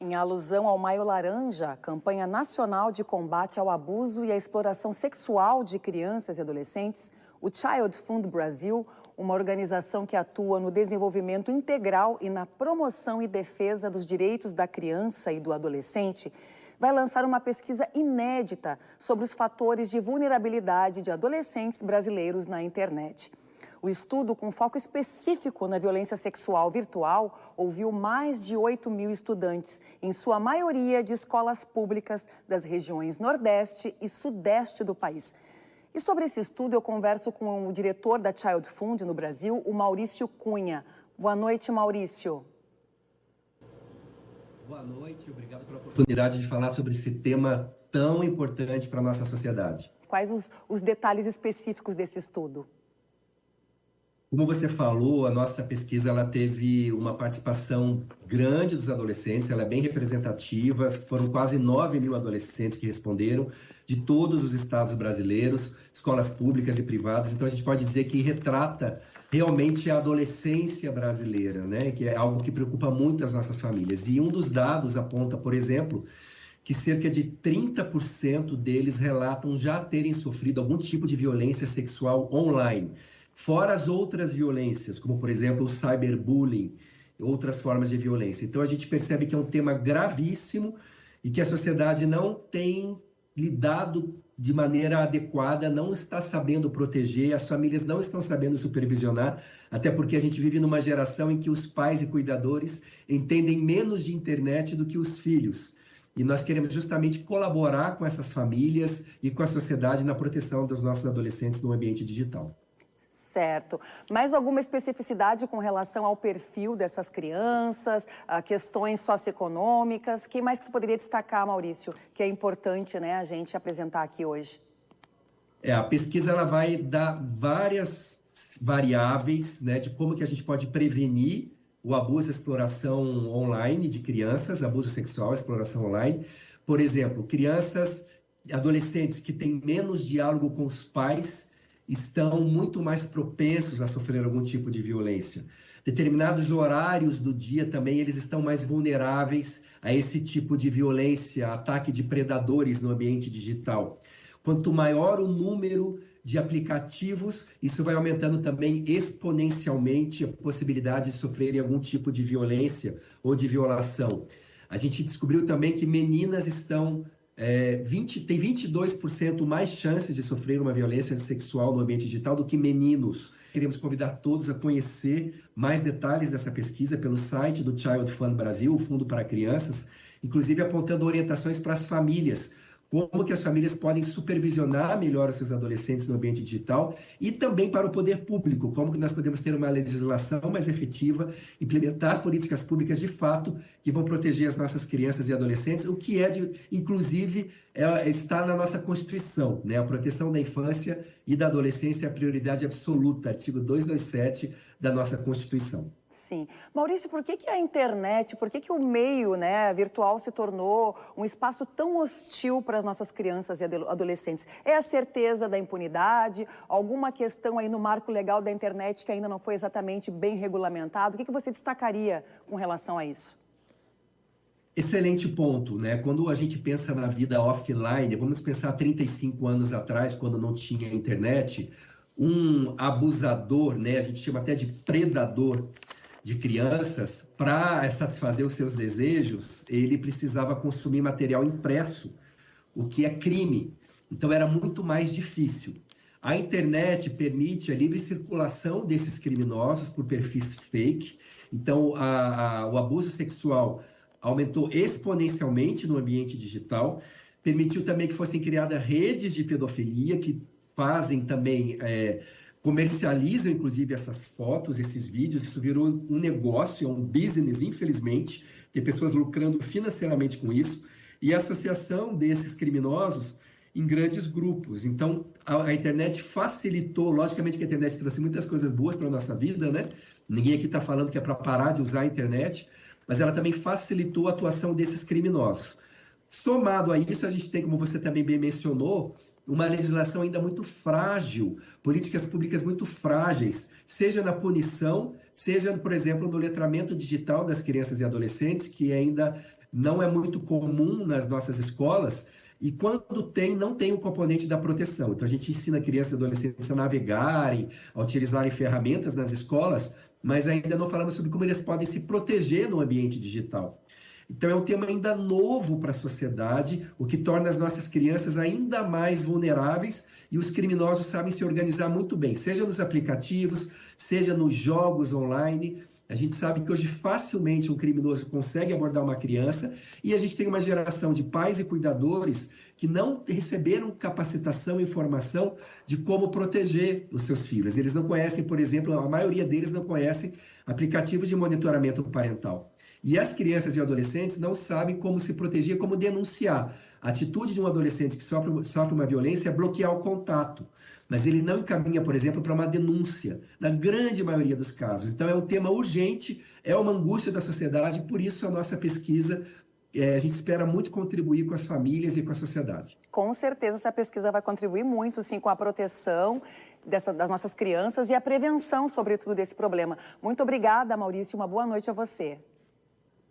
Em alusão ao Maio Laranja, campanha nacional de combate ao abuso e à exploração sexual de crianças e adolescentes, o Child Fund Brasil, uma organização que atua no desenvolvimento integral e na promoção e defesa dos direitos da criança e do adolescente, vai lançar uma pesquisa inédita sobre os fatores de vulnerabilidade de adolescentes brasileiros na internet. O estudo, com foco específico na violência sexual virtual, ouviu mais de 8.000 estudantes, em sua maioria de escolas públicas das regiões Nordeste e Sudeste do país. E sobre esse estudo eu converso com o diretor da Child Fund no Brasil, o Maurício Cunha. Boa noite, Maurício. Boa noite, obrigado pela oportunidade de falar sobre esse tema tão importante para a nossa sociedade. Quais os detalhes específicos desse estudo? Como você falou, a nossa pesquisa ela teve uma participação grande dos adolescentes, ela é bem representativa, foram quase 9.000 adolescentes que responderam, de todos os estados brasileiros, escolas públicas e privadas, então a gente pode dizer que retrata realmente a adolescência brasileira, né? Que é algo que preocupa muito as nossas famílias. E um dos dados aponta, por exemplo, que cerca de 30% deles relatam já terem sofrido algum tipo de violência sexual online. Fora as outras violências, como, por exemplo, o cyberbullying, outras formas de violência. Então, a gente percebe que é um tema gravíssimo e que a sociedade não tem lidado de maneira adequada, não está sabendo proteger, as famílias não estão sabendo supervisionar, até porque a gente vive numa geração em que os pais e cuidadores entendem menos de internet do que os filhos. E nós queremos justamente colaborar com essas famílias e com a sociedade na proteção dos nossos adolescentes no ambiente digital. Certo. Mais alguma especificidade com relação ao perfil dessas crianças, a questões socioeconômicas? Quem mais que tu poderia destacar, Maurício, que é importante, né, a gente apresentar aqui hoje? A pesquisa ela vai dar várias variáveis, né, de como que a gente pode prevenir o abuso e exploração online de crianças, abuso sexual, exploração online. Por exemplo, crianças, adolescentes que têm menos diálogo com os pais estão muito mais propensos a sofrer algum tipo de violência. Determinados horários do dia também eles estão mais vulneráveis a esse tipo de violência, ataque de predadores no ambiente digital. Quanto maior o número de aplicativos, isso vai aumentando também exponencialmente a possibilidade de sofrerem algum tipo de violência ou de violação. A gente descobriu também que meninas estão tem 22% mais chances de sofrer uma violência sexual no ambiente digital do que meninos. Queremos convidar todos a conhecer mais detalhes dessa pesquisa pelo site do Child Fund Brasil, o Fundo para Crianças, inclusive apontando orientações para as famílias, como que as famílias podem supervisionar melhor os seus adolescentes no ambiente digital e também para o poder público, como que nós podemos ter uma legislação mais efetiva, implementar políticas públicas de fato que vão proteger as nossas crianças e adolescentes, o que inclusive, está na nossa Constituição, né? A proteção da infância e da adolescência é a prioridade absoluta, artigo 227 da nossa Constituição. Sim. Maurício, por que a internet, por que o meio, né, virtual se tornou um espaço tão hostil para as nossas crianças e adolescentes? É a certeza da impunidade? Alguma questão aí no marco legal da internet que ainda não foi exatamente bem regulamentado? O que você destacaria com relação a isso? Excelente ponto, né? Quando a gente pensa na vida offline, vamos pensar 35 anos atrás, quando não tinha internet, um abusador, né? A gente chama até de predador de crianças, para satisfazer os seus desejos, ele precisava consumir material impresso, o que é crime. Então era muito mais difícil. A internet permite a livre circulação desses criminosos por perfis fake. Então o abuso sexual aumentou exponencialmente no ambiente digital, permitiu também que fossem criadas redes de pedofilia que fazem também comercializam, inclusive, essas fotos, esses vídeos. Isso virou um negócio, um business, infelizmente. Tem pessoas lucrando financeiramente com isso. E a associação desses criminosos em grandes grupos. Então, a internet facilitou, logicamente que a internet trouxe muitas coisas boas para a nossa vida, né? Ninguém aqui está falando que é para parar de usar a internet, mas ela também facilitou a atuação desses criminosos. Somado a isso, a gente tem, como você também bem mencionou, uma legislação ainda muito frágil, políticas públicas muito frágeis, seja na punição, seja, por exemplo, no letramento digital das crianças e adolescentes, que ainda não é muito comum nas nossas escolas, e quando tem, não tem o componente da proteção. Então, a gente ensina crianças e adolescentes a navegarem, a utilizarem ferramentas nas escolas, mas ainda não falamos sobre como eles podem se proteger no ambiente digital. Então, é um tema ainda novo para a sociedade, o que torna as nossas crianças ainda mais vulneráveis, e os criminosos sabem se organizar muito bem, seja nos aplicativos, seja nos jogos online. A gente sabe que hoje facilmente um criminoso consegue abordar uma criança, e a gente tem uma geração de pais e cuidadores que não receberam capacitação e informação de como proteger os seus filhos. Eles não conhecem, por exemplo, a maioria deles não conhece aplicativos de monitoramento parental. E as crianças e adolescentes não sabem como se proteger, como denunciar. A atitude de um adolescente que sofre uma violência é bloquear o contato, mas ele não encaminha, por exemplo, para uma denúncia, na grande maioria dos casos. Então, é um tema urgente, é uma angústia da sociedade, por isso a nossa pesquisa, a gente espera muito contribuir com as famílias e com a sociedade. Com certeza, essa pesquisa vai contribuir muito, sim, com a proteção das nossas crianças e a prevenção, sobretudo, desse problema. Muito obrigada, Maurício, uma boa noite a você.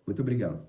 Muito obrigado.